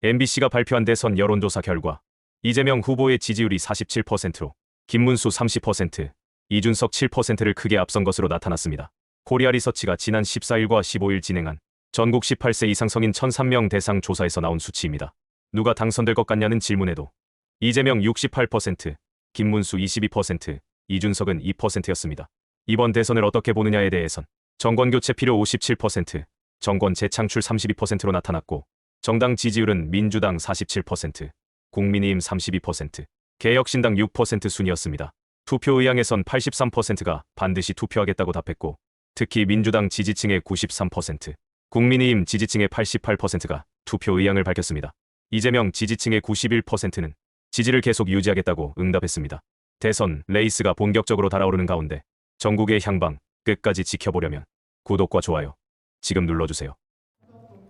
MBC가 발표한 대선 여론조사 결과 이재명 후보의 지지율이 47%로 김문수 30%, 이준석 7%를 크게 앞선 것으로 나타났습니다. 코리아리서치가 지난 14일과 15일 진행한 전국 18세 이상 성인 1,003명 대상 조사에서 나온 수치입니다. 누가 당선될 것 같냐는 질문에도 이재명 68%, 김문수 22%, 이준석은 2%였습니다. 이번 대선을 어떻게 보느냐에 대해선 정권교체 필요 57%, 정권 재창출 32%로 나타났고 정당 지지율은 민주당 47%, 국민의힘 32%, 개혁신당 6% 순이었습니다. 투표 의향에선 83%가 반드시 투표하겠다고 답했고 특히 민주당 지지층의 93%, 국민의힘 지지층의 88%가 투표 의향을 밝혔습니다. 이재명 지지층의 91%는 지지를 계속 유지하겠다고 응답했습니다. 대선 레이스가 본격적으로 달아오르는 가운데 전국의 향방 끝까지 지켜보려면 구독과 좋아요 지금 눌러주세요.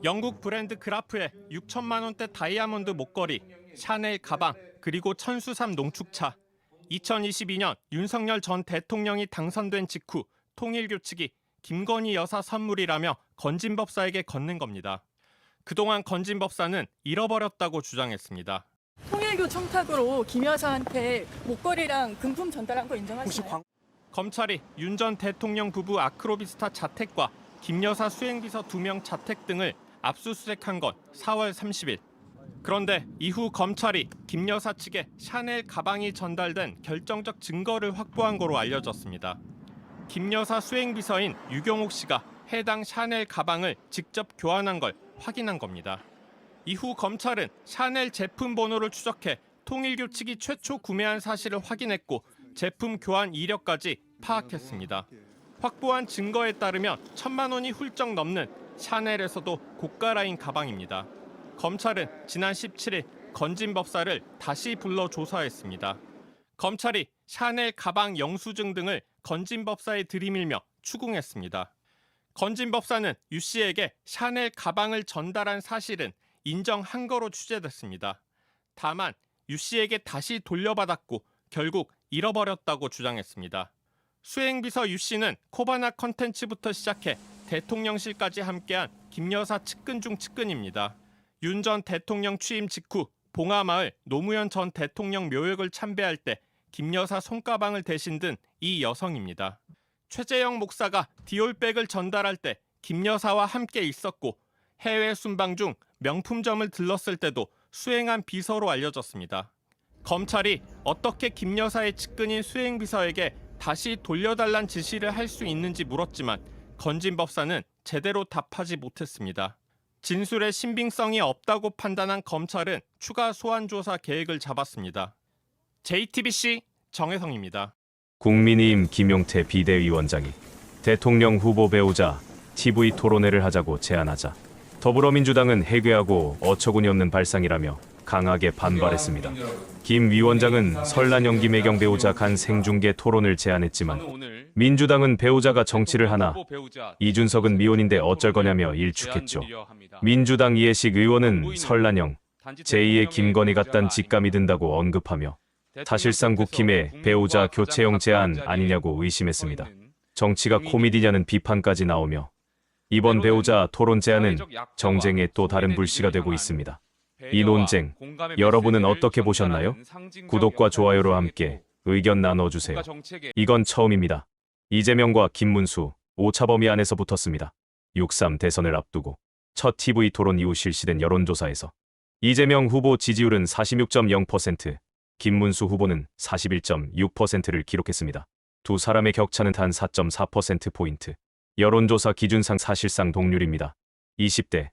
영국 브랜드 크라프의 6천만 원대 다이아몬드 목걸이, 샤넬 가방, 그리고 천수삼 농축차. 2022년 윤석열 전 대통령이 당선된 직후 통일교측이 김건희 여사 선물이라며 건진법사에게 건넨 겁니다. 그동안 건진법사는 잃어버렸다고 주장했습니다. 통일교 청탁으로 김 여사한테 목걸이랑 금품 전달한 거 인정하시나요? 검찰이 윤 전 대통령 부부 아크로비스타 자택과 김 여사 수행비서 2명 자택 등을 압수수색한 건 4월 30일. 그런데 이후 검찰이 김 여사 측에 샤넬 가방이 전달된 결정적 증거를 확보한 거로 알려졌습니다. 김 여사 수행비서인 유경옥 씨가 해당 샤넬 가방을 직접 교환한 걸 확인한 겁니다. 이후 검찰은 샤넬 제품 번호를 추적해 통일교 측이 최초 구매한 사실을 확인했고 제품 교환 이력까지 파악했습니다. 확보한 증거에 따르면 1,000만 원이 훌쩍 넘는 샤넬에서도 고가라인 가방입니다. 검찰은 지난 17일 건진법사를 다시 불러 조사했습니다. 검찰이 샤넬 가방 영수증 등을 건진법사에 들이밀며 추궁했습니다. 건진법사는 유 씨에게 샤넬 가방을 전달한 사실은 인정한 거로 취재됐습니다. 다만 유 씨에게 다시 돌려받았고 결국 잃어버렸다고 주장했습니다. 수행비서 유 씨는 코바나 컨텐츠부터 시작해 대통령실까지 함께한 김 여사 측근 중 측근입니다. 윤 전 대통령 취임 직후 봉하마을 노무현 전 대통령 묘역을 참배할 때 김 여사 손가방을 대신 든 이 여성입니다. 최재형 목사가 디올백을 전달할 때 김 여사와 함께 있었고 해외 순방 중 명품점을 들렀을 때도 수행한 비서로 알려졌습니다. 검찰이 어떻게 김 여사의 측근인 수행비서에게 다시 돌려달란 지시를 할 수 있는지 물었지만 건진법사는 제대로 답하지 못했습니다. 진술의 신빙성이 없다고 판단한 검찰은 추가 소환 조사 계획을 잡았습니다. JTBC 정혜성입니다. 국민의힘 김용태 비대위원장이 대통령 후보 배우자 TV 토론회를 하자고 제안하자 더불어민주당은 해괴하고 어처구니 없는 발상이라며 강하게 반발했습니다. 김 위원장은 설날 연기 매경 배우자 간 생중계 토론을 제안했지만 민주당은 배우자가 정치를 하나 이준석은 미혼인데 어쩔 거냐며 일축했죠. 민주당 이해식 의원은 설란영 제2의 김건희 같단 직감이 든다고 언급하며 사실상 국힘의 배우자 교체용 제안 아니냐고 의심했습니다. 정치가 코미디냐는 비판까지 나오며 이번 배우자 토론 제안은 정쟁의 또 다른 불씨가 되고 있습니다. 이 논쟁 여러분은 어떻게 보셨나요? 구독과 좋아요로 함께 의견 나눠주세요. 이건 처음입니다. 이재명과 김문수 오차범위 안에서 붙었습니다. 6.3 대선을 앞두고 첫 TV 토론 이후 실시된 여론조사에서 이재명 후보 지지율은 46.0%, 김문수 후보는 41.6%를 기록했습니다. 두 사람의 격차는 단 4.4%포인트. 여론조사 기준상 사실상 동률입니다. 20대,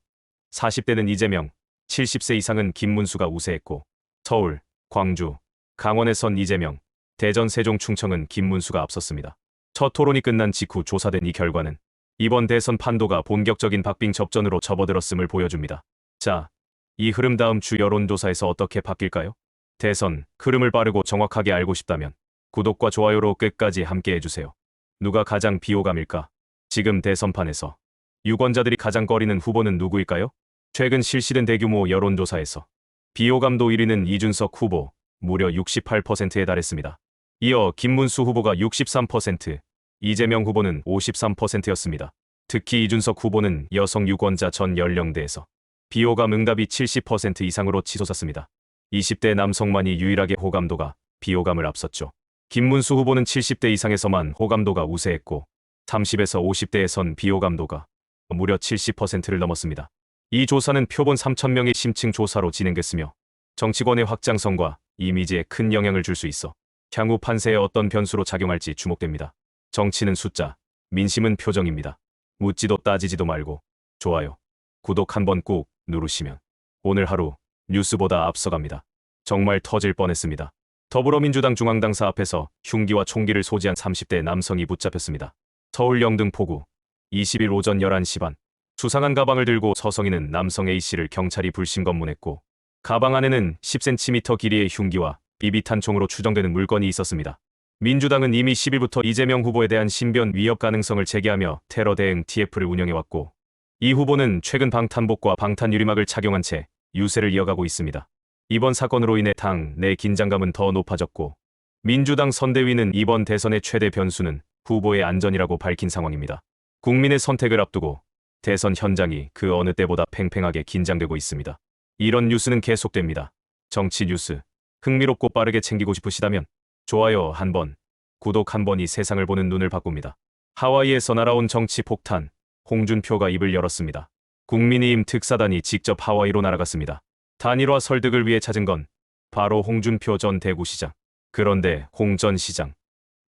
40대는 이재명, 70세 이상은 김문수가 우세했고 서울, 광주, 강원에선 이재명, 대전, 세종, 충청은 김문수가 앞섰습니다. 첫 토론이 끝난 직후 조사된 이 결과는 이번 대선 판도가 본격적인 박빙 접전으로 접어들었음을 보여줍니다. 자, 이 흐름 다음 주 여론조사에서 어떻게 바뀔까요? 대선 흐름을 빠르고 정확하게 알고 싶다면 구독과 좋아요로 끝까지 함께 해주세요. 누가 가장 비호감일까? 지금 대선판에서 유권자들이 가장 꺼리는 후보는 누구일까요? 최근 실시된 대규모 여론조사에서 비호감도 1위는 이준석 후보, 무려 68%에 달했습니다. 이어 김문수 후보가 63%, 이재명 후보는 53%였습니다. 특히 이준석 후보는 여성 유권자 전 연령대에서 비호감 응답이 70% 이상으로 치솟았습니다. 20대 남성만이 유일하게 호감도가 비호감을 앞섰죠. 김문수 후보는 70대 이상에서만 호감도가 우세했고 30에서 50대에선 비호감도가 무려 70%를 넘었습니다. 이 조사는 표본 3,000명의 심층 조사로 진행됐으며 정치권의 확장성과 이미지에 큰 영향을 줄 수 있어 향후 판세에 어떤 변수로 작용할지 주목됩니다. 정치는 숫자, 민심은 표정입니다. 묻지도 따지지도 말고 좋아요, 구독 한번 꾹 누르시면 오늘 하루 뉴스보다 앞서갑니다. 정말 터질 뻔했습니다. 더불어민주당 중앙당사 앞에서 흉기와 총기를 소지한 30대 남성이 붙잡혔습니다. 서울 영등포구 20일 오전 11시 반 수상한 가방을 들고 서성이는 남성 A씨를 경찰이 불신 검문했고 가방 안에는 10cm 길이의 흉기와 비비탄 총으로 추정되는 물건이 있었습니다. 민주당은 이미 10일부터 이재명 후보에 대한 신변 위협 가능성을 제기하며 테러 대응 TF를 운영해왔고 이 후보는 최근 방탄복과 방탄 유리막을 착용한 채 유세를 이어가고 있습니다. 이번 사건으로 인해 당 내 긴장감은 더 높아졌고 민주당 선대위는 이번 대선의 최대 변수는 후보의 안전이라고 밝힌 상황입니다. 국민의 선택을 앞두고 대선 현장이 그 어느 때보다 팽팽하게 긴장되고 있습니다. 이런 뉴스는 계속됩니다. 정치 뉴스 흥미롭고 빠르게 챙기고 싶으시다면 좋아요 한번, 구독 한번이 세상을 보는 눈을 바꿉니다. 하와이에서 날아온 정치 폭탄, 홍준표가 입을 열었습니다. 국민의힘 특사단이 직접 하와이로 날아갔습니다. 단일화 설득을 위해 찾은 건 바로 홍준표 전 대구시장. 그런데 홍 전 시장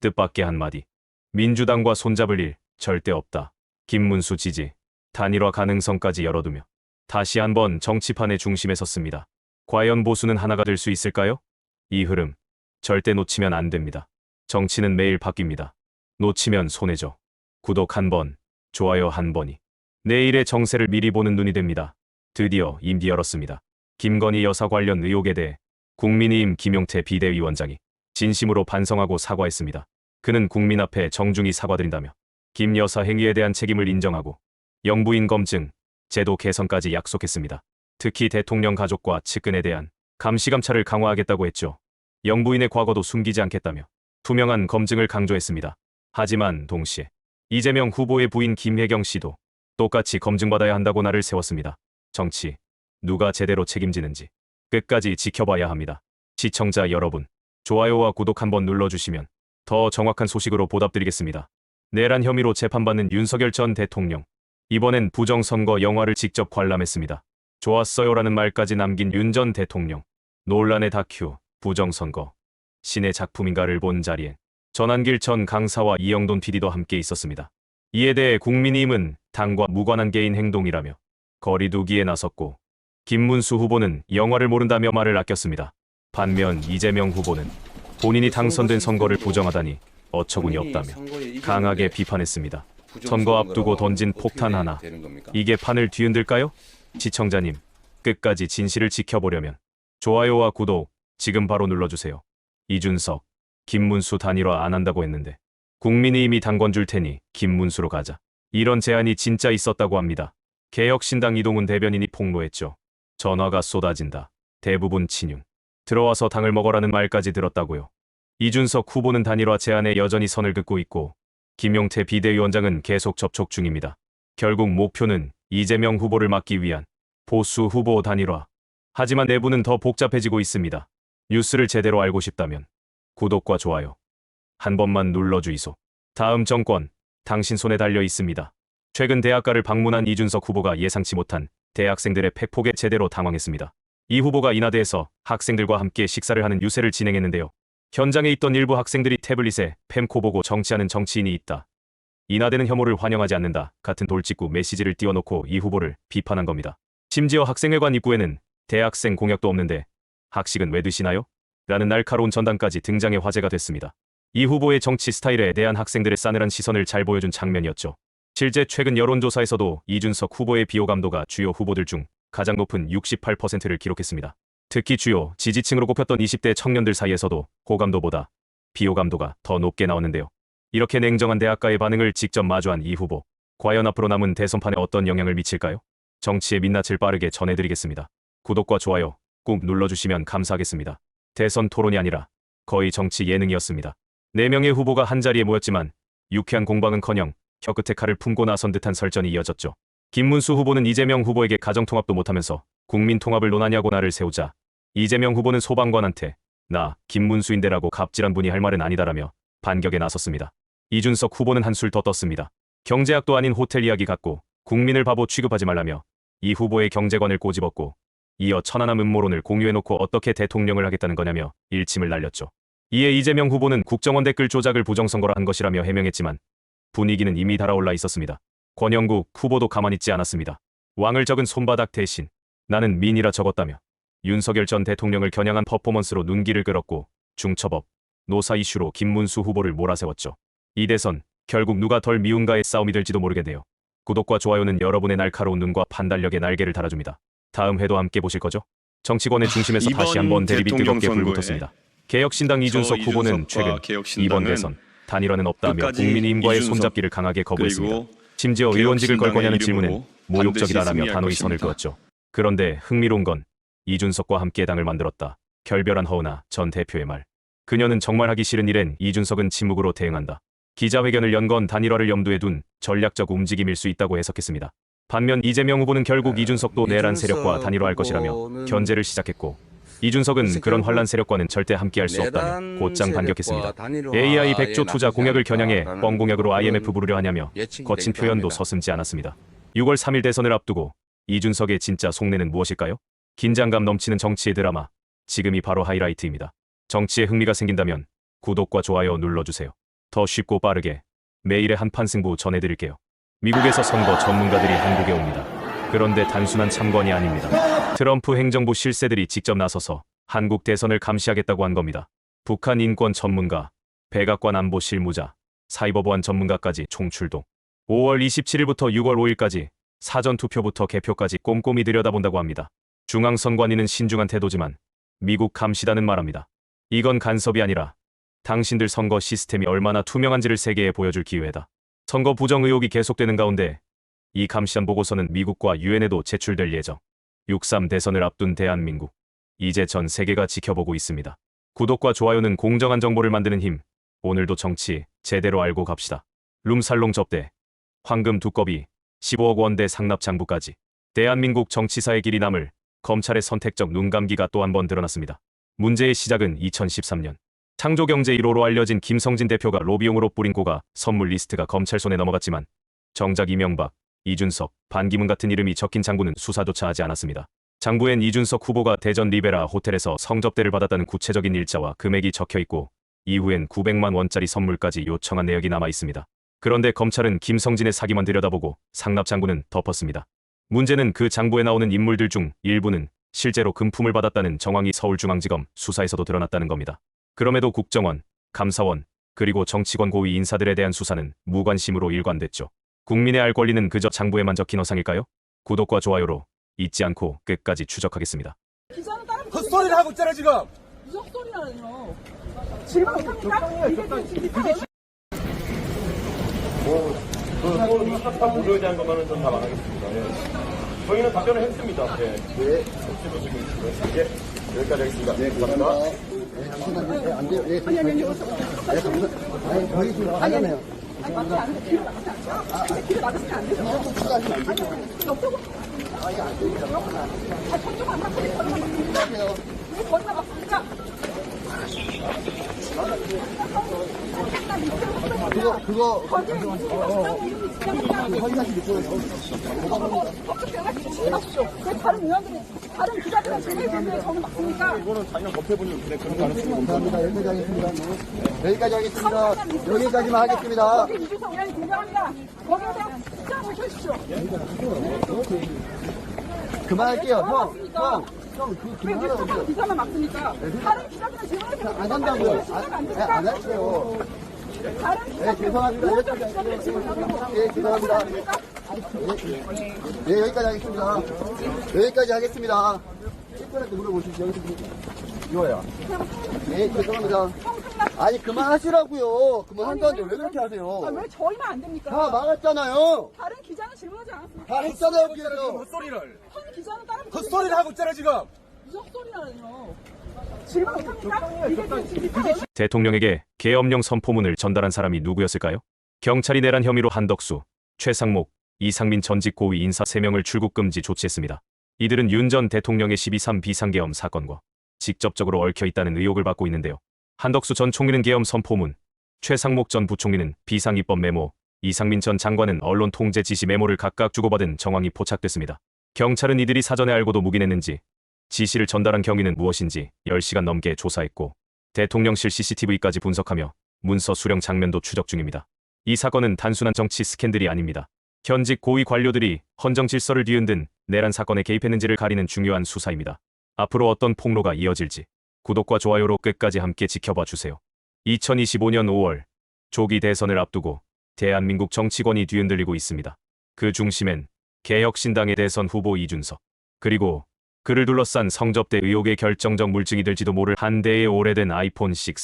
뜻밖의 한마디. 민주당과 손잡을 일 절대 없다. 김문수 지지, 단일화 가능성까지 열어두며 다시 한번 정치판의 중심에 섰습니다. 과연 보수는 하나가 될 수 있을까요? 이 흐름 절대 놓치면 안 됩니다. 정치는 매일 바뀝니다. 놓치면 손해죠. 구독 한번, 좋아요 한번이 내일의 정세를 미리 보는 눈이 됩니다. 드디어 임기 열었습니다. 김건희 여사 관련 의혹에 대해 국민의힘 김용태 비대위원장이 진심으로 반성하고 사과했습니다. 그는 국민 앞에 정중히 사과드린다며 김 여사 행위에 대한 책임을 인정하고 영부인 검증, 제도 개선까지 약속했습니다. 특히 대통령 가족과 측근에 대한 감시 감찰을 강화하겠다고 했죠. 영부인의 과거도 숨기지 않겠다며 투명한 검증을 강조했습니다. 하지만 동시에 이재명 후보의 부인 김혜경 씨도 똑같이 검증받아야 한다고 날을 세웠습니다. 정치, 누가 제대로 책임지는지 끝까지 지켜봐야 합니다. 시청자 여러분, 좋아요와 구독 한번 눌러주시면 더 정확한 소식으로 보답드리겠습니다. 내란 혐의로 재판받는 윤석열 전 대통령. 이번엔 부정선거 영화를 직접 관람했습니다. 좋았어요라는 말까지 남긴 윤 전 대통령. 논란의 다큐, 부정선거. 신의 작품인가를 본 자리엔 전한길 전 강사와 이영돈 PD도 함께 있었습니다. 이에 대해 국민의힘은 당과 무관한 개인 행동이라며 거리두기에 나섰고 김문수 후보는 영화를 모른다며 말을 아꼈습니다. 반면 이재명 후보는 본인이 당선된 선거를 부정하다니 어처구니 없다며 강하게 비판했습니다. 선거 앞두고 던진 폭탄 하나. 이게 판을 뒤흔들까요? 시청자님, 끝까지 진실을 지켜보려면 좋아요와 구독 지금 바로 눌러주세요. 이준석, 김문수 단일화 안 한다고 했는데 국민의힘이 당권 줄 테니 김문수로 가자. 이런 제안이 진짜 있었다고 합니다. 개혁신당 이동훈 대변인이 폭로했죠. 전화가 쏟아진다. 대부분 친윤. 들어와서 당을 먹어라는 말까지 들었다고요. 이준석 후보는 단일화 제안에 여전히 선을 긋고 있고 김용태 비대위원장은 계속 접촉 중입니다. 결국 목표는 이재명 후보를 막기 위한 보수 후보 단일화. 하지만 내부는 더 복잡해지고 있습니다. 뉴스를 제대로 알고 싶다면 구독과 좋아요 한 번만 눌러주이소. 다음 정권, 당신 손에 달려 있습니다. 최근 대학가를 방문한 이준석 후보가 예상치 못한 대학생들의 팩폭에 제대로 당황했습니다. 이 후보가 인하대에서 학생들과 함께 식사를 하는 유세를 진행했는데요. 현장에 있던 일부 학생들이 태블릿에 펜코 보고 정치하는 정치인이 있다. 인하대는 혐오를 환영하지 않는다. 같은 돌직구 메시지를 띄워놓고 이 후보를 비판한 겁니다. 심지어 학생회관 입구에는 대학생 공약도 없는데 학식은 왜 드시나요? 라는 날카로운 전단까지 등장해 화제가 됐습니다. 이 후보의 정치 스타일에 대한 학생들의 싸늘한 시선을 잘 보여준 장면이었죠. 실제 최근 여론조사에서도 이준석 후보의 비호감도가 주요 후보들 중 가장 높은 68%를 기록했습니다. 특히 주요 지지층으로 꼽혔던 20대 청년들 사이에서도 호감도보다 비호감도가 더 높게 나왔는데요. 이렇게 냉정한 대학가의 반응을 직접 마주한 이 후보. 과연 앞으로 남은 대선판에 어떤 영향을 미칠까요? 정치의 민낯을 빠르게 전해드리겠습니다. 구독과 좋아요 꾹 눌러주시면 감사하겠습니다. 대선 토론이 아니라 거의 정치 예능이었습니다. 4명의 후보가 한자리에 모였지만 유쾌한 공방은커녕 혀끝에 칼을 품고 나선 듯한 설전이 이어졌죠. 김문수 후보는 이재명 후보에게 가정통합도 못하면서 국민통합을 논하냐고 나를 세우자 이재명 후보는 소방관한테 나 김문수인데라고 갑질한 분이 할 말은 아니다라며 반격에 나섰습니다. 이준석 후보는 한술 더 떴습니다. 경제학도 아닌 호텔 이야기 갖고 국민을 바보 취급하지 말라며 이 후보의 경제관을 꼬집었고 이어 천안함 음모론을 공유해놓고 어떻게 대통령을 하겠다는 거냐며 일침을 날렸죠. 이에 이재명 후보는 국정원 댓글 조작을 부정선거라 한 것이라며 해명했지만 분위기는 이미 달아올라 있었습니다. 권영국 후보도 가만히 있지 않았습니다. 왕을 적은 손바닥 대신 나는 민이라 적었다며 윤석열 전 대통령을 겨냥한 퍼포먼스로 눈길을 끌었고 중처법, 노사 이슈로 김문수 후보를 몰아세웠죠. 이 대선 결국 누가 덜 미운가의 싸움이 될지도 모르겠네요. 구독과 좋아요는 여러분의 날카로운 눈과 판단력에 날개를 달아줍니다. 다음 회도 함께 보실 거죠? 정치권의 중심에서 다시 한번 대립이 뜨겁게 불붙었습니다. 개혁신당 이준석 후보는 최근 이번 대선 단일화는 없다며 국민의힘과의 손잡기를 강하게 거부했습니다. 심지어 의원직을 걸 거냐는 질문엔 모욕적이다라며 단호히 선을 그었죠. 그런데 흥미로운 건 이준석과 함께 당을 만들었다. 결별한 허은하 전 대표의 말. 그녀는 정말 하기 싫은 일엔 이준석은 침묵으로 대응한다. 기자회견을 연 건 단일화를 염두에 둔 전략적 움직임일 수 있다고 해석했습니다. 반면 이재명 후보는 결국 이준석도 내란 세력과 단일화할 것이라며 견제를 시작했고 이준석은 그런 환란 세력과는 절대 함께할 수 없다며 곧장 반격했습니다. AI 100조 투자 공약을 겨냥해 뻥 공약으로 IMF 부르려 하냐며 거친 표현도 서슴지 않았습니다. 6월 3일 대선을 앞두고 이준석의 진짜 속내는 무엇일까요? 긴장감 넘치는 정치의 드라마, 지금이 바로 하이라이트입니다. 정치에 흥미가 생긴다면 구독과 좋아요 눌러주세요. 더 쉽고 빠르게 매일의 한판 승부 전해드릴게요. 미국에서 선거 전문가들이 한국에 옵니다. 그런데 단순한 참관이 아닙니다. 트럼프 행정부 실세들이 직접 나서서 한국 대선을 감시하겠다고 한 겁니다. 북한 인권 전문가, 백악관 안보 실무자, 사이버 보안 전문가까지 총출동. 5월 27일부터 6월 5일까지 사전투표부터 개표까지 꼼꼼히 들여다본다고 합니다. 중앙선관위는 신중한 태도지만 미국 감시단은 말합니다. 이건 간섭이 아니라 당신들 선거 시스템이 얼마나 투명한지를 세계에 보여줄 기회다. 선거 부정 의혹이 계속되는 가운데 이 감시단 보고서는 미국과 유엔에도 제출될 예정. 6.3 대선을 앞둔 대한민국. 이제 전 세계가 지켜보고 있습니다. 구독과 좋아요는 공정한 정보를 만드는 힘. 오늘도 정치 제대로 알고 갑시다. 룸살롱 접대. 황금 두꺼비. 15억 원대 상납 장부까지. 대한민국 정치사의 길이 남을 검찰의 선택적 눈감기가 또 한 번 드러났습니다. 문제의 시작은 2013년. 창조경제 1호로 알려진 김성진 대표가 로비용으로 뿌린 고가 선물 리스트가 검찰 손에 넘어갔지만 정작 이명박, 이준석, 반기문 같은 이름이 적힌 장부는 수사조차 하지 않았습니다. 장부엔 이준석 후보가 대전 리베라 호텔에서 성접대를 받았다는 구체적인 일자와 금액이 적혀있고 이후엔 900만 원짜리 선물까지 요청한 내역이 남아있습니다. 그런데 검찰은 김성진의 사기만 들여다보고 상납 장부는 덮었습니다. 문제는 그 장부에 나오는 인물들 중 일부는 실제로 금품을 받았다는 정황이 서울중앙지검 수사에서도 드러났다는 겁니다. 그럼에도 국정원, 감사원, 그리고 정치권 고위 인사들에 대한 수사는 무관심으로 일관됐죠. 국민의 알 권리는 그저 장부에만 적힌 허상일까요? 구독과 좋아요로 잊지 않고 끝까지 추적하겠습니다. 기자는 다른 헛소리를 하고 있잖아 지금. 무슨 소리라뇨? 질문합니까? 그 무료에 대한 것만은 좀 다 말하겠습니다. 저희는 답변을 했습니다. 네. 여기까지 하겠습니다. 네, 감사합니다. 안 돼요. 예, 아니, 저희 지금 하잖아요. 길을 막으시면 안 돼요. 저쪽은 안 막히게 저리가 막힙니다. 왜 저리가 막힙니까? 그거 다른 의원들이 다른 기자들은 질문을 드리는데 저는 막습니까? 이거는 자기가 법해보니 그런 가능성이 감사합니다. 여기까지 하겠습니다. 여기까지만 하겠습니다. 여기 이준석 의원이 등장합니다. 거기에 대한 입장을 해주십시오. 그만할게요. 형, 왜 뉴스타파 기자만 막습니까? 다른 기자들은 질문을 드리는데 안 한다고요. 안 할게요. 네, 죄송합니다. 예, 죄송합니다. 네, 여기까지 하겠습니다. 여기까지 하겠습니다. 1분한테 물어보십시오. 여기서 이거야. 네, 죄송합니다. 아니, 그만하시라고요. 그만한다는데 왜 그렇게 하세요? 왜 저희만 안 됩니까? 다 막았잖아요. 다른 기자는 질문하지 않았습니까? 다 했잖아요, 그래서. 헛소리를. 한 기자는 다른 헛소리를 하고 있잖아 지금. 무슨 소리라뇨? 질문 못합니까? 이게 지금 대통령에게 계엄령 선포문을 전달한 사람이 누구였을까요? 경찰이 내란 혐의로 한덕수, 최상목, 이상민 전직 고위 인사 3명을 출국 금지 조치했습니다. 이들은 윤 전 대통령의 12.3 비상계엄 사건과 직접적으로 얽혀 있다는 의혹을 받고 있는데요. 한덕수 전 총리는 계엄 선포문, 최상목 전 부총리는 비상입법 메모, 이상민 전 장관은 언론 통제 지시 메모를 각각 주고받은 정황이 포착됐습니다. 경찰은 이들이 사전에 알고도 묵인했는지, 지시를 전달한 경위는 무엇인지 10시간 넘게 조사했고 대통령실 CCTV까지 분석하며 문서 수령 장면도 추적 중입니다. 이 사건은 단순한 정치 스캔들이 아닙니다. 현직 고위 관료들이 헌정 질서를 뒤흔든 내란 사건에 개입했는지를 가리는 중요한 수사입니다. 앞으로 어떤 폭로가 이어질지 구독과 좋아요로 끝까지 함께 지켜봐 주세요. 2025년 5월 조기 대선을 앞두고 대한민국 정치권이 뒤흔들리고 있습니다. 그 중심엔 개혁신당의 대선 후보 이준석, 그리고 그를 둘러싼 성접대 의혹의 결정적 물증이 될지도 모를 한 대의 오래된 아이폰 6.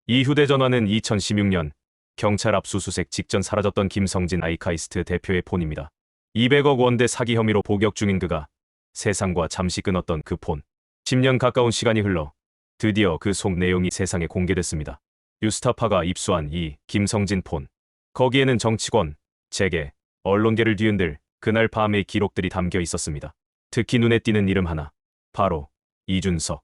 이 휴대전화는 2016년 경찰 압수수색 직전 사라졌던 김성진 아이카이스트 대표의 폰입니다. 200억 원대 사기 혐의로 복역 중인 그가 세상과 잠시 끊었던 그 폰. 10년 가까운 시간이 흘러 드디어 그 속 내용이 세상에 공개됐습니다. 뉴스타파가 입수한 이 김성진 폰. 거기에는 정치권, 재계, 언론계를 뒤흔들 그날 밤의 기록들이 담겨 있었습니다. 특히 눈에 띄는 이름 하나. 바로 이준석.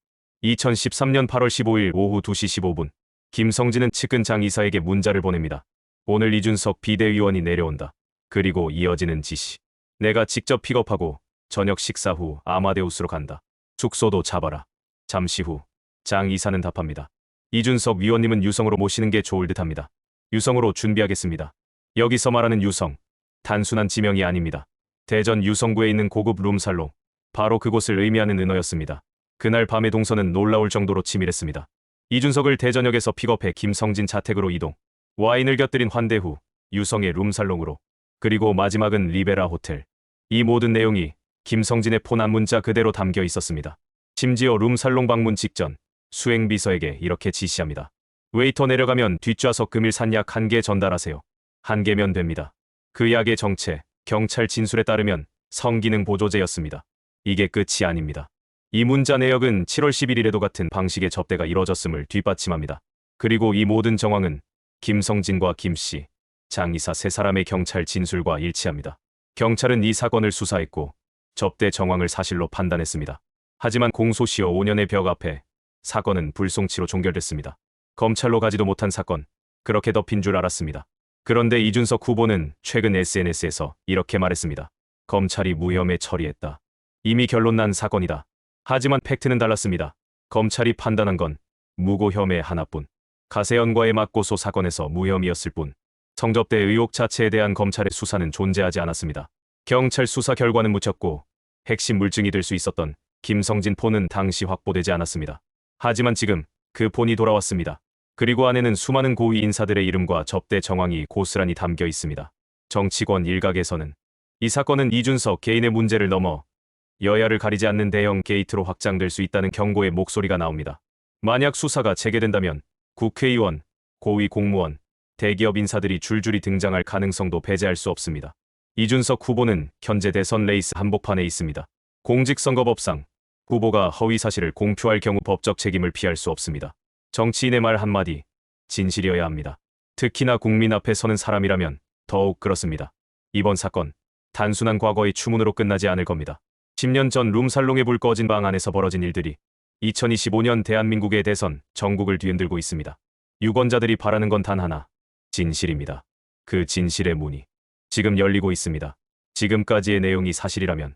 2013년 8월 15일 오후 2시 15분. 김성진은 측근 장 이사에게 문자를 보냅니다. 오늘 이준석 비대위원이 내려온다. 그리고 이어지는 지시. 내가 직접 픽업하고 저녁 식사 후 아마데우스로 간다. 숙소도 잡아라. 잠시 후 장 이사는 답합니다. 이준석 위원님은 유성으로 모시는 게 좋을 듯합니다. 유성으로 준비하겠습니다. 여기서 말하는 유성, 단순한 지명이 아닙니다. 대전 유성구에 있는 고급 룸살롱, 바로 그곳을 의미하는 은어였습니다. 그날 밤의 동선은 놀라울 정도로 치밀했습니다. 이준석을 대전역에서 픽업해 김성진 자택으로 이동, 와인을 곁들인 환대 후 유성의 룸살롱으로, 그리고 마지막은 리베라 호텔. 이 모든 내용이 김성진의 폰 한 문자 그대로 담겨 있었습니다. 심지어 룸살롱 방문 직전 수행비서에게 이렇게 지시합니다. 웨이터 내려가면 뒷좌석 금일산 약 1개 전달하세요. 1개면 됩니다. 그 약의 정체, 경찰 진술에 따르면 성기능 보조제였습니다. 이게 끝이 아닙니다. 이 문자 내역은 7월 11일에도 같은 방식의 접대가 이뤄졌음을 뒷받침합니다. 그리고 이 모든 정황은 김성진과 김씨, 장 이사 세 사람의 경찰 진술과 일치합니다. 경찰은 이 사건을 수사했고 접대 정황을 사실로 판단했습니다. 하지만 공소시효 5년의 벽 앞에 사건은 불송치로 종결됐습니다. 검찰로 가지도 못한 사건, 그렇게 덮인 줄 알았습니다. 그런데 이준석 후보는 최근 SNS에서 이렇게 말했습니다. 검찰이 무혐의 처리했다. 이미 결론 난 사건이다. 하지만 팩트는 달랐습니다. 검찰이 판단한 건 무고혐의 하나뿐. 가세연과의 맞고소 사건에서 무혐의였을 뿐. 성접대 의혹 자체에 대한 검찰의 수사는 존재하지 않았습니다. 경찰 수사 결과는 묻혔고 핵심 물증이 될 수 있었던 김성진 폰은 당시 확보되지 않았습니다. 하지만 지금 그 폰이 돌아왔습니다. 그리고 안에는 수많은 고위 인사들의 이름과 접대 정황이 고스란히 담겨 있습니다. 정치권 일각에서는 이 사건은 이준석 개인의 문제를 넘어 여야를 가리지 않는 대형 게이트로 확장될 수 있다는 경고의 목소리가 나옵니다. 만약 수사가 재개된다면 국회의원, 고위 공무원, 대기업 인사들이 줄줄이 등장할 가능성도 배제할 수 없습니다. 이준석 후보는 현재 대선 레이스 한복판에 있습니다. 공직선거법상 후보가 허위 사실을 공표할 경우 법적 책임을 피할 수 없습니다. 정치인의 말 한마디, 진실이어야 합니다. 특히나 국민 앞에 서는 사람이라면 더욱 그렇습니다. 이번 사건, 단순한 과거의 추문으로 끝나지 않을 겁니다. 10년 전 룸살롱에 불 꺼진 방 안에서 벌어진 일들이 2025년 대한민국의 대선, 전국을 뒤흔들고 있습니다. 유권자들이 바라는 건 단 하나, 진실입니다. 그 진실의 문이 지금 열리고 있습니다. 지금까지의 내용이 사실이라면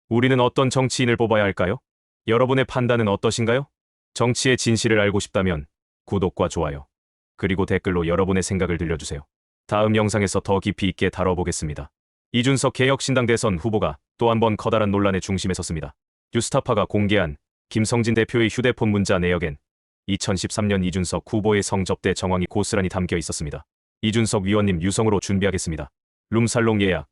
우리는 어떤 정치인을 뽑아야 할까요? 여러분의 판단은 어떠신가요? 정치의 진실을 알고 싶다면 구독과 좋아요, 그리고 댓글로 여러분의 생각을 들려주세요. 다음 영상에서 더 깊이 있게 다뤄보겠습니다. 이준석 개혁신당 대선 후보가 또 한 번 커다란 논란의 중심에 섰습니다. 뉴스타파가 공개한 김성진 대표의 휴대폰 문자 내역엔 2013년 이준석 후보의 성접대 정황이 고스란히 담겨 있었습니다. 이준석 위원님 유성으로 준비하겠습니다. 룸살롱 예약,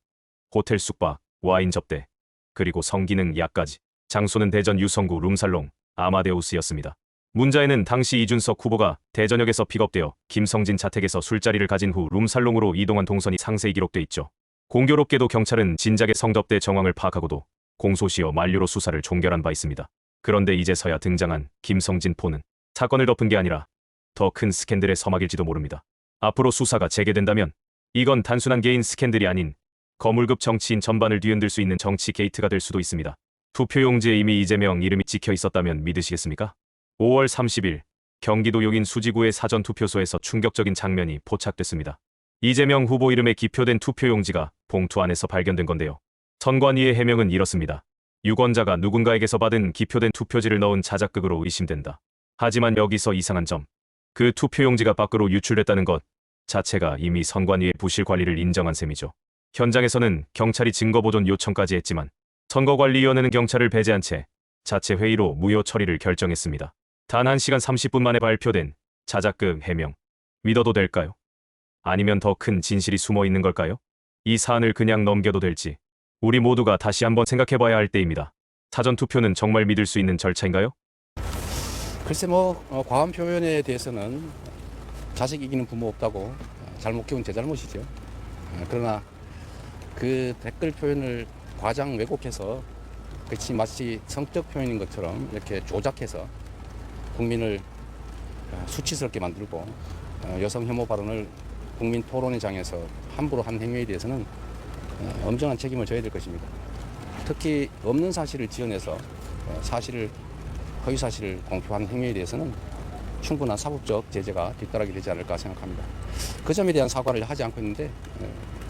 호텔 숙박, 와인 접대, 그리고 성기능 약까지. 장소는 대전 유성구 룸살롱 아마데우스였습니다. 문자에는 당시 이준석 후보가 대전역에서 픽업되어 김성진 자택에서 술자리를 가진 후 룸살롱으로 이동한 동선이 상세히 기록돼 있죠. 공교롭게도 경찰은 진작의 성접대 정황을 파악하고도 공소시효 만료로 수사를 종결한 바 있습니다. 그런데 이제서야 등장한 김성진 폰은 사건을 덮은 게 아니라 더 큰 스캔들의 서막일지도 모릅니다. 앞으로 수사가 재개된다면 이건 단순한 개인 스캔들이 아닌 거물급 정치인 전반을 뒤흔들 수 있는 정치 게이트가 될 수도 있습니다. 투표용지에 이미 이재명 이름이 찍혀 있었다면 믿으시겠습니까? 5월 30일 경기도 용인 수지구의 사전투표소에서 충격적인 장면이 포착됐습니다. 이재명 후보 이름에 기표된 투표용지가 봉투 안에서 발견된 건데요. 선관위의 해명은 이렇습니다. 유권자가 누군가에게서 받은 기표된 투표지를 넣은 자작극으로 의심된다. 하지만 여기서 이상한 점, 그 투표용지가 밖으로 유출됐다는 것 자체가 이미 선관위의 부실 관리를 인정한 셈이죠. 현장에서는 경찰이 증거보존 요청까지 했지만 선거관리위원회는 경찰을 배제한 채 자체 회의로 무효 처리를 결정했습니다. 단 1시간 30분 만에 발표된 자작극 해명. 믿어도 될까요? 아니면 더 큰 진실이 숨어 있는 걸까요? 이 사안을 그냥 넘겨도 될지 우리 모두가 다시 한번 생각해봐야 할 때입니다. 사전투표는 정말 믿을 수 있는 절차인가요? 글쎄 과한 표현에 대해서는 자식 이기는 부모 없다고 잘못 키운 제 잘못이죠. 그러나 그 댓글 표현을 과장 왜곡해서 그치 마치 성적 표현인 것처럼 이렇게 조작해서 국민을 수치스럽게 만들고 여성 혐오 발언을 국민 토론회장에서 함부로 한 행위에 대해서는 엄정한 책임을 져야 될 것입니다. 특히 없는 사실을 지어내서 허위 사실을 공표한 행위에 대해서는 충분한 사법적 제재가 뒤따르게 되지 않을까 생각합니다. 그 점에 대한 사과를 하지 않고 있는데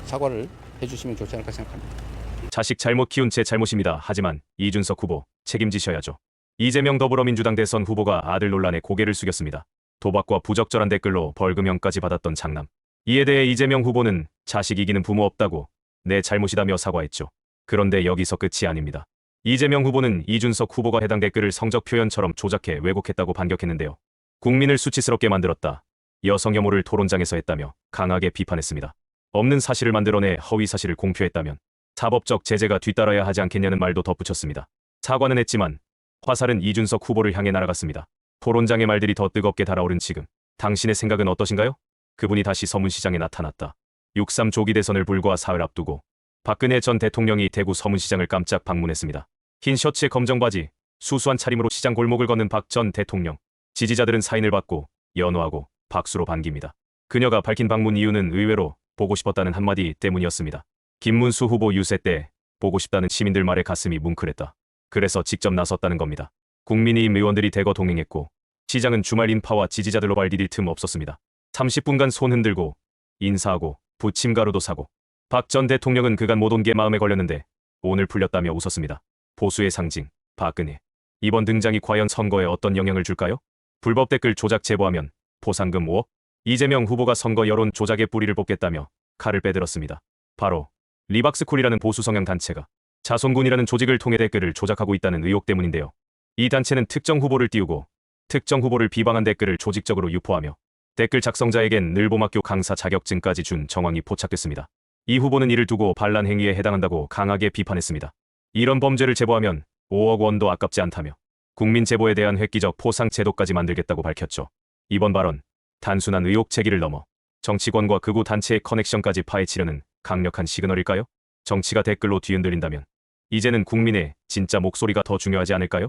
사과를 해주시면 좋지 않을까 생각합니다. 자식 잘못 키운 제 잘못입니다. 하지만 이준석 후보 책임지셔야죠. 이재명 더불어민주당 대선 후보가 아들 논란에 고개를 숙였습니다. 도박과 부적절한 댓글로 벌금형까지 받았던 장남. 이에 대해 이재명 후보는 자식 이기는 부모 없다고 내 잘못이다며 사과했죠. 그런데 여기서 끝이 아닙니다. 이재명 후보는 이준석 후보가 해당 댓글을 성적 표현처럼 조작해 왜곡했다고 반격했는데요. 국민을 수치스럽게 만들었다. 여성 혐오를 토론장에서 했다며 강하게 비판했습니다. 없는 사실을 만들어내 허위 사실을 공표했다면 사법적 제재가 뒤따라야 하지 않겠냐는 말도 덧붙였습니다. 사과는 했지만 화살은 이준석 후보를 향해 날아갔습니다. 토론장의 말들이 더 뜨겁게 달아오른 지금 당신의 생각은 어떠신가요? 그분이 다시 서문시장에 나타났다. 6.3 조기 대선을 불과 사흘 앞두고 박근혜 전 대통령이 대구 서문시장을 깜짝 방문했습니다. 흰 셔츠에 검정 바지, 수수한 차림으로 시장 골목을 걷는 박 전 대통령. 지지자들은 사인을 받고 연호하고 박수로 반깁니다. 그녀가 밝힌 방문 이유는 의외로 보고 싶었다는 한마디 때문이었습니다. 김문수 후보 유세 때 보고 싶다는 시민들 말에 가슴이 뭉클했다. 그래서 직접 나섰다는 겁니다. 국민의힘 의원들이 대거 동행했고 시장은 주말 인파와 지지자들로 발 디딜 틈 없었습니다. 30분간 손 흔들고 인사하고 부침가루도 사고 박 전 대통령은 그간 못 온 게 마음에 걸렸는데 오늘 풀렸다며 웃었습니다. 보수의 상징 박근혜. 이번 등장이 과연 선거에 어떤 영향을 줄까요? 불법 댓글 조작 제보하면 포상금 5억? 이재명 후보가 선거 여론 조작의 뿌리를 뽑겠다며 칼을 빼들었습니다. 바로 리박스쿨이라는 보수 성향 단체가 자손군이라는 조직을 통해 댓글을 조작하고 있다는 의혹 때문인데요. 이 단체는 특정 후보를 띄우고 특정 후보를 비방한 댓글을 조직적으로 유포하며 댓글 작성자에겐 늘봄학교 강사 자격증까지 준 정황이 포착됐습니다. 이 후보는 이를 두고 반란 행위에 해당한다고 강하게 비판했습니다. 이런 범죄를 제보하면 5억 원도 아깝지 않다며 국민 제보에 대한 획기적 포상 제도까지 만들겠다고 밝혔죠. 이번 발언, 단순한 의혹 제기를 넘어 정치권과 극우 단체의 커넥션까지 파헤치려는 강력한 시그널일까요? 정치가 댓글로 뒤흔들린다면 이제는 국민의 진짜 목소리가 더 중요하지 않을까요?